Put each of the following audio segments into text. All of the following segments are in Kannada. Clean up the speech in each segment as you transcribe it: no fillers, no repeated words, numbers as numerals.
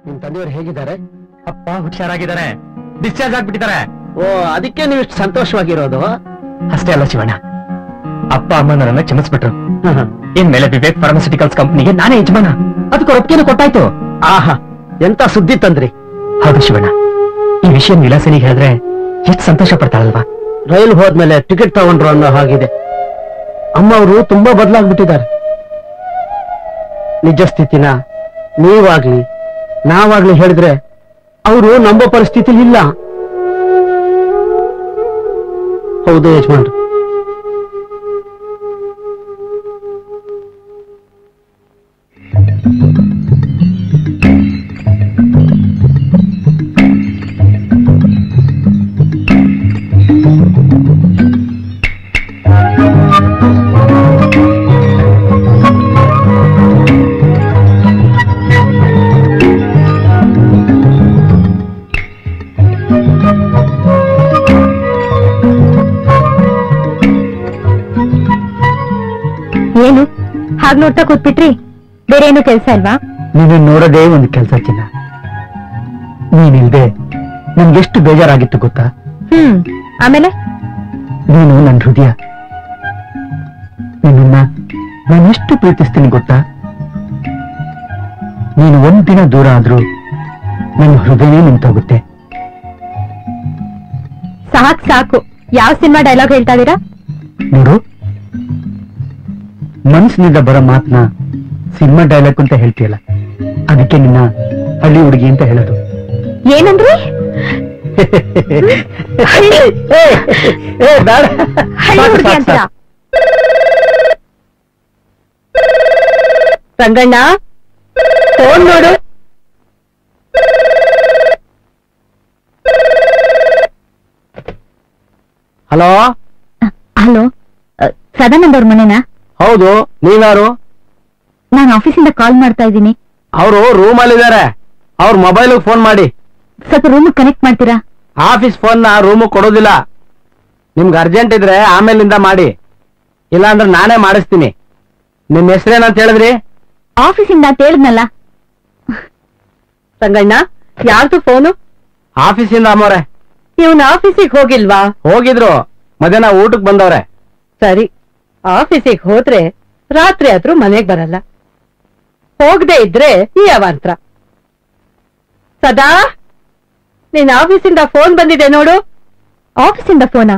ನಿಮ್ ತಂದೆಯವರು ಹೇಗಿದ್ದಾರೆ? ಅಪ್ಪ ಹುಷಾರಾಗಿದ್ದಾರೆ, ಡಿಸ್ಚಾರ್ಜ್ ಆಗ್ಬಿಟ್ಟಿದ್ದಾರೆ. ಓ, ಅದಕ್ಕೆ ನೀವು ಇಷ್ಟು ಸಂತೋಷವಾಗಿರೋದು? ಅಷ್ಟೇ ಅಲ್ಲ ಶಿವಣ್ಣ, ಅಪ್ಪ ಅಮ್ಮನವರನ್ನ ಕ್ಷಮಿಸ್ಬಿಟ್ರು. ಇನ್ಮೇಲೆ ವಿವೇಕ್ ಫಾರ್ಮಾಸ್ಯೂಟಿಕಲ್ಸ್ ಕಂಪ್ನಿಗೆ ನಾನೇ ಯಜಮಾನ. ಅದಕ್ಕೆ ಒಪ್ಪಿಗೆನೂ ಕೊಟ್ಟಾಯ್ತು. ಆಹಾ, ಎಂತ ಸುದ್ದಿ ತಂದ್ರಿ. ಹೌದು ಶಿವಣ್ಣ, ಈ ವಿಷಯ ವಿಲಾಸಿನಿಗೆ ಹೇಳಿದ್ರೆ ಎಷ್ಟು ಸಂತೋಷ ಪಡ್ತಾಳಲ್ವಾ? ರೈಲ್ ಹೋದ್ಮೇಲೆ ಟಿಕೆಟ್ ತಗೊಂಡ್ರು ಅನ್ನೋ ಹಾಗಿದೆ. ಅಮ್ಮ ಅವರು ತುಂಬಾ ಬದಲಾಗ್ಬಿಟ್ಟಿದ್ದಾರೆ. ನಿಜ ಸ್ಥಿತಿನ ನೀವಾಗ್ಲಿ ನಾವಾಗ್ಲಿ ಹೇಳಿದ್ರೆ ಅವರು ನಂಬೋ ಪರಿಸ್ಥಿತಿಲಿ ಇಲ್ಲ. ಹೌದು ಯಜಮಾನ್ರು. ಏನು ಹಾಗೆ ನೋಡ್ತಾ ಕೂತ್ಬಿಟ್ರಿ? ಬೇರೆ ಏನು ಕೆಲ್ಸ ಅಲ್ವಾ? ನೀನು ನೋಡೋದೇ ಒಂದು ಕೆಲಸ ಚಿನ್ನ. ನೀನಿಲ್ದೆ ನನ್ಗೆಷ್ಟು ಬೇಜಾರಾಗಿತ್ತು ಗೊತ್ತಾ? ಆಮೇಲೆ ನೀನು ನನ್ನ ಹೃದಯ. ನಿನ್ನ ನಾನೆಷ್ಟು ಪ್ರೀತಿಸ್ತೀನಿ ಗೊತ್ತಾ? ನೀನು ಒಂದಿನ ದೂರ ಆದ್ರೂ ನನ್ನ ಹೃದಯನೇ ನಿಂತೋಗುತ್ತೆ. ಸಾಕು ಸಾಕು, ಯಾವ ಸಿನಿಮಾ ಡೈಲಾಗ್ ಹೇಳ್ತಾ ಇದೀರಾ? ನೋಡು, ಮನಸ್ಸಿನಿಂದ ಬರೋ ಮಾತನ್ನ ಸಿನಿಮಾ ಡೈಲಾಗ್ ಅಂತ ಹೇಳ್ತೀಯಲ್ಲ, ಅದಕ್ಕೆ ನಿನ್ನ ಹಳ್ಳಿ ಹುಡುಗಿ ಅಂತ ಹೇಳೋದು. ಏನಂದ್ರಿ? ಹಳ್ಳಿ ಹುಡುಗಿ ಅಂತೀರಾ? ರಂಗಣ್ಣ, ಫೋನ್ ನೋಡು. ಹಲೋ ಹಲೋ, ಸದಾನಂದ್ ಅವ್ರ ಮನೆನಾ? ಹೌದು, ನೀವ್ಯಾರು? ನಾನು ಆಫೀಸಿಂದ ಕಾಲ್ ಮಾಡ್ತಾ ಇದ್ದೀನಿ. ಅವರು ರೂಮ್ ಅಲ್ಲಿದ್ದಾರೆ. ಅವ್ರ ಮೊಬೈಲ್ ಫೋನ್ ಮಾಡಿ. ಸ್ವಲ್ಪ ರೂಮ್ ಕನೆಕ್ಟ್ ಮಾಡ್ತೀರಾ? ಆಫೀಸ್ ಫೋನ್ ನ ರೂಮ್ ಕೊಡೋದಿಲ್ಲ. ನಿಮ್ಗೆ ಅರ್ಜೆಂಟ್ ಇದ್ರೆ ಆಮೇಲಿಂದ ಮಾಡಿ, ಇಲ್ಲಾಂದ್ರೆ ನಾನೇ ಮಾಡಿಸ್ತೀನಿ. ನಿಮ್ ಹೆಸರೇನಂತ ಹೇಳಿದ್ರಿ? ಆಫೀಸಿಂದ ಅಂತ ಹೇಳಿದ್ನಲ್ಲ. ರಂಗಣ್ಣ, ಯಾರ್ದು ಫೋನು? ಆಫೀಸಿಂದ ಅಮ್ಮವ್ರೆ. ಇವನ್ ಆಫೀಸಿಗೆ ಹೋಗಿಲ್ವಾ? ಹೋಗಿದ್ರು, ಮಧ್ಯಾಹ್ನ ಊಟಕ್ಕೆ ಬಂದವ್ರೆ. ಸರಿ, ಆಫೀಸಿಗೆ ಹೋದ್ರೆ ರಾತ್ರಿ ಆದ್ರೂ ಮನೆಗ್ ಬರಲ್ಲ. ಹೋಗದೆ ಇದ್ರೆ ಈ ಅವಾಂತರ. ಸದಾ, ನಿನ್ ಆಫೀಸಿಂದ ಫೋನ್ ಬಂದಿದೆ ನೋಡು. ಆಫೀಸಿಂದ ಫೋನಾ?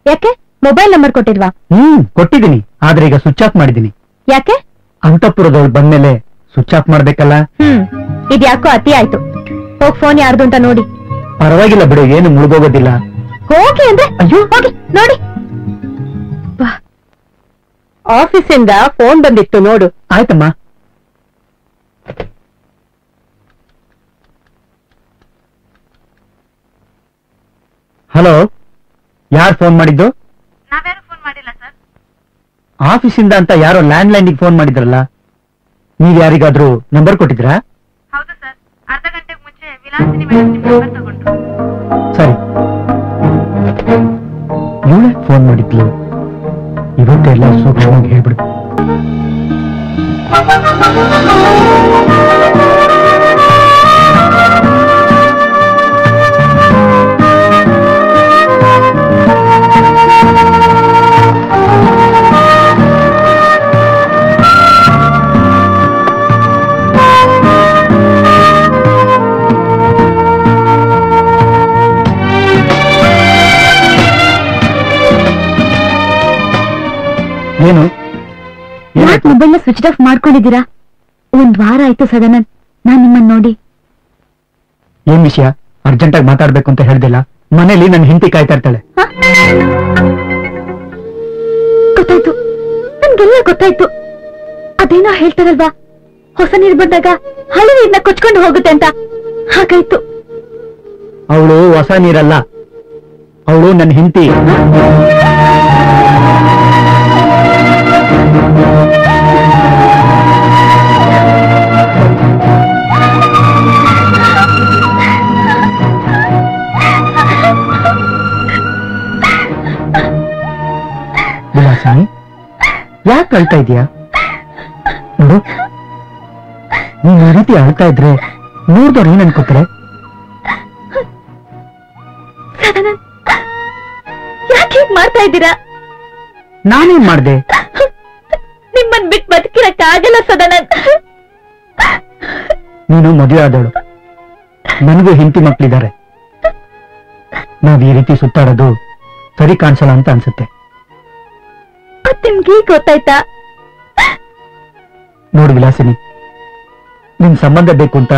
ಯಾಕೆ? ಮೊಬೈಲ್ ನಂಬರ್ ಕೊಟ್ಟಿಲ್ವಾ? ಕೊಟ್ಟಿದ್ದೀನಿ, ಆದ್ರೆ ಈಗ ಸ್ವಿಚ್ ಆಫ್ ಮಾಡಿದ್ದೀನಿ. ಯಾಕೆ? ಅಂತಃಪುರದವ್ರು ಬಂದ್ಮೇಲೆ ಸ್ವಿಚ್ ಆಫ್ ಮಾಡ್ಬೇಕಲ್ಲ. ಇದ್ಯಾಕೋ ಅತಿ ಆಯ್ತು. ಹೋಗ್ ಫೋನ್ ಯಾರ್ದು ಅಂತ ನೋಡಿ. ಪರವಾಗಿಲ್ಲ ಬಿಡು, ಏನು ಮುಳುಗೋಗೋದಿಲ್ಲ. ಹೋಗಿ ಅಂದ್ರೆ ಅಯ್ಯೋ, ಹೋಗಿ ನೋಡಿ. ಆಫೀಸಿಂದ ಫೋನ್ ಬಂದಿತ್ತು ನೋಡು. ಆಯ್ತಮ್ಮ. ಹಲೋ, ಯಾರು ಫೋನ್ ಮಾಡಿದ್ದು? ನಾವ್ಯಾರು ಫೋನ್ ಮಾಡಿಲ್ಲ ಸರ್. ಆಫೀಸಿಂದ ಅಂತ ಯಾರೋ ಲ್ಯಾಂಡ್ ಲೈನ್ಗೆ ಫೋನ್ ಮಾಡಿದ್ರಲ್ಲ, ನೀವ್ ಯಾರಿಗಾದ್ರೂ ನಂಬರ್ ಕೊಟ್ಟಿದ್ರಾ? ಹೌದು ಸರ್, ಅರ್ಧ ಗಂಟೆಗೆ ಮುಂಚೆ ವಿಲಾಸಿನಿ ಮೇಡಮ್ ನಿಮ್ ನಂಬರ್ ತಗೊಂಡ್ರು. ಸರಿ, ಇವಳೆ ಫೋನ್ ಮಾಡಿದ್ಲು. ಇವತ್ತೆಲ್ಲ ಸೂಕ್ಷ್ಮವಾಗಿ ಹೇಳ್ಬಿಡು. ಏನು ಮೊಬೈಲ್ ಸ್ವಿಚ್ ಆಫ್ ಮಾಡ್ಕೊಂಡಿದ್ದೀರಾ? ಒಂದ್ ವಾರ ಆಯ್ತು ಸದಾನಂದ್, ನಾನ್ ನಿಮ್ಮನ್ನ ನೋಡಿ. ಏನ್ ವಿಷಯ? ಅರ್ಜೆಂಟ್ ಆಗಿ ಮಾತಾಡ್ಬೇಕು ಅಂತ ಹೇಳ್ದಿಲ್ಲ? ಮನೇಲಿ ನನ್ನ ಹೆಂಡತಿ ಕಾಯ್ತಾ ಇರ್ತಾಳೆ. ಗೊತ್ತಾಯ್ತು, ನನ್ಗೆಲ್ಲ ಗೊತ್ತಾಯ್ತು. ಅದೇನೋ ಹೇಳ್ತಾರಲ್ವಾ, ಹೊಸ ನೀರು ಬಂದಾಗ ಹಳೆ ನೀರ್ನ ಕೊಚ್ಕೊಂಡು ಹೋಗುತ್ತೆ ಅಂತ, ಹಾಗಾಯ್ತು. ಅವಳು ಹೊಸ ನೀರಲ್ಲ, ಅವಳು ನನ್ನ ಹೆಂಡತಿ. ವಿಲಾಸಿನಿ, ಯಾಕೆ ಅಳ್ತಾ ಇದೀಯಾ? ನೋಡು, ನೀನ್ ಈ ರೀತಿ ಅಳ್ತಾ ಇದ್ರೆ ನೋಡ್ದವ್ರು ಏನ್ ಅನ್ಕೋತಾರೆ? ಯಾಕೆ ಹೀಗ್ ಮಾಡ್ತಾ ಇದ್ದೀರಾ? ನಾನೇನ್ ಮಾಡ್ದೆ? ನಿಮ್ಮನ್ ಬಿಟ್ಟು ಬದುಕಿರಕ್ಕಾಗಲ್ಲ ಸದಾನಂದ್. ನೀನು ಮದುವೆ ಆದವಳು, ನನಗೂ ಹೆಂಡತಿ ಮಕ್ಳಿದ್ದಾರೆ. ನಾವ್ ಈ ರೀತಿ ಸುತ್ತಾಡೋದು ಸರಿ ಕಾಣಿಸಲ್ಲ ಅಂತ ಅನ್ಸುತ್ತೆ. ನಿಮ್ಗೆ ಗೊತ್ತಾಯ್ತಾ? ನೋಡು ವಿಲಾಸಿನಿ, ನಿನ್ ಸಂಬಂಧ ಬೇಕು ಅಂತ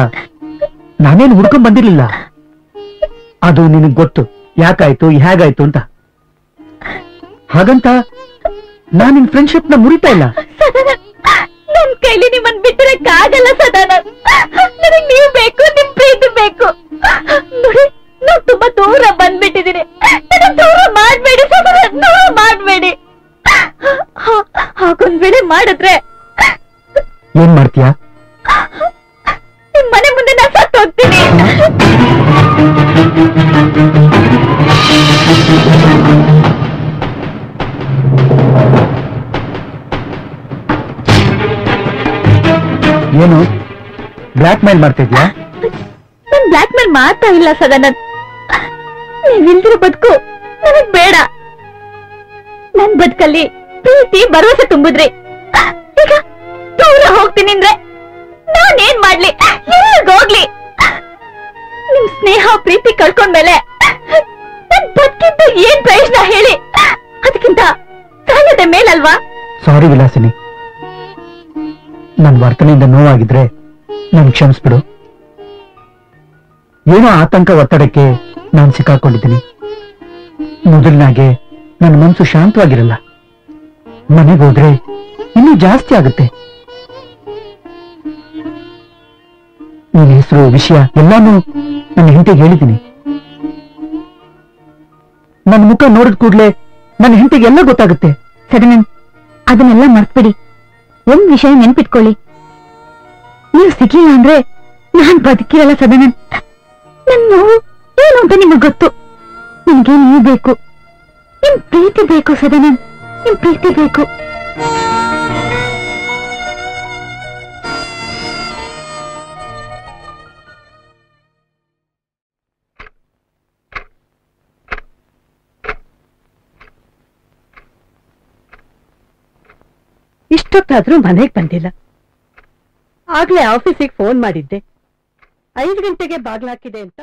ನಾನೇನು ಹುಡ್ಕೊಂಡ್ ಬಂದಿರ್ಲಿಲ್ಲ. ಅದು ನಿನಗ್ ಗೊತ್ತು ಯಾಕಾಯ್ತು ಹೇಗಾಯ್ತು ಅಂತ. ಹಾಗಂತ ನಾನ್ ನಿನ್ ಫ್ರೆಂಡ್ಶಿಪ್ ನ ಮುರಿತಾ ಇಲ್ಲ. ನನ್ ಕೈಲಿ ನಿಮ್ಮನ್ ಬಿಟ್ಟಿರಕ್ಕಾಗಲ್ಲ ಸದಾನಂದ್. ನನಗ್ ನೀವ್ ಬೇಕು, ನಿಮ್ ಪ್ರೀತಿ ಬೇಕು. ನೋಡಿ, ನಾವ್ ತುಂಬಾ ದೂರ ಬಂದ್ಬಿಟ್ಟಿದೀನಿ. ನನಗ್ ದೂರ ಮಾಡ್ಬೇಡಿ ಸದಾನಂದ್, ದೂರ ಮಾಡ್ಬೇಡಿ. ಹಾಗೊಂದ್ ವೇಳೆ ಮಾಡಿದ್ರೆ ಏನ್ ಮಾಡ್ತೀಯಾ? ನಿಮ್ ಮನೆ ಮುಂದೆ ನಾ ಸತ್ತು ಹೋಗ್ತೀನಿ. ಏನು ಬ್ಲ್ಯಾಕ್ ಮೇಲ್ ಮಾಡ್ತಿದ್ಯಾ? ನಾನ್ ಬ್ಲ್ಯಾಕ್ ಮೇಲ್ ಮಾಡ್ತಾ ಇಲ್ಲ ಸದಾನಂದ್. ನೀವಿಲ್ದಿರೋ ಬದುಕು ನನಗ್ ಬೇಡ. ನನ್ ಬದುಕಲ್ಲಿ ಪ್ರೀತಿ ಭರವಸೆ ತುಂಬಿದ್ರಿ. ಈಗ ದೂರ ಹೋಗ್ತೀನಿ ಅಂದ್ರೆ ನಾನೇನ್ ಮಾಡ್ಲಿ? ಎಲ್ಲಿಗೋಗ್ಲಿ? ನಿಮ್ ಸ್ನೇಹ ಪ್ರೀತಿ ಕಳ್ಕೊಂಡ್ಮೇಲೆ ನನ್ ಬದುಕಿಂತ ಏನ್ ಪ್ರಯೋಜನ ಹೇಳಿ? ಅದಕ್ಕಿಂತ ಸಾಯದೆ ಮೇಲಲ್ವಾ? ಸಾರಿ ವಿಲಾಸಿನಿ, ನನ್ ವರ್ತನೆಯಿಂದ ನೋವಾಗಿದ್ರೆ ನನ್ ಕ್ಷಮಿಸ್ಬಿಡು. ಏನೋ ಆತಂಕ ಒತ್ತಡಕ್ಕೆ ನಾನ್ ಸಿಕ್ಕಾಕೊಂಡಿದ್ದೀನಿ. ಮೊದಲಿನಾಗೆ ನನ್ನ ಮನಸ್ಸು ಶಾಂತವಾಗಿರಲ್ಲ. ಮನೆಗೆ ಹೋದ್ರೆ ಇನ್ನೂ ಜಾಸ್ತಿ ಆಗುತ್ತೆ. ನಿನ್ನ ಹೆಸರು, ವಿಷಯ ಎಲ್ಲಾನು ನನ್ನ ಹೆಂಡತಿಗೆ ಹೇಳಿದ್ದೀನಿ. ನನ್ನ ಮುಖ ನೋಡಿದ ಕೂಡ್ಲೆ ನನ್ನ ಹೆಂಡತಿಗೆ ಎಲ್ಲ ಗೊತ್ತಾಗುತ್ತೆ. ಸದಾನಂದ್, ಅದನ್ನೆಲ್ಲ ಮರ್ತ್ಬಿಡಿ. ಒಂದ್ ವಿಷಯ ನೆನ್ಪಿಟ್ಕೊಳ್ಳಿ, ನೀವು ಸಿಗ್ಲಿಲ್ಲ ಅಂದ್ರೆ ನಾನ್ ಬದುಕಿರಲ್ಲ ಸದಾನಂದ್. ನನ್ ನೋವು ಏನು ಅಂತ ನಿಮಗ್ ಗೊತ್ತು. ನಿಮ್ಗೆ ನೀವು ಬೇಕು, ನಿಮ್ ಪ್ರೀತಿ ಬೇಕು ಸದಾನಂದ್, ನಿಮ್ ಪ್ರೀತಿ ಬೇಕು. ಇಷ್ಟೊತ್ತಾದ್ರೂ ಮನೆಗ್ ಬಂದಿಲ್ಲ. ಆಗ್ಲೇ ಆಫೀಸಿಗೆ ಫೋನ್ ಮಾಡಿದ್ದೆ. 5 ಗಂಟೆಗೆ ಬಾಗ್ಲಾಕಿದೆ ಅಂತ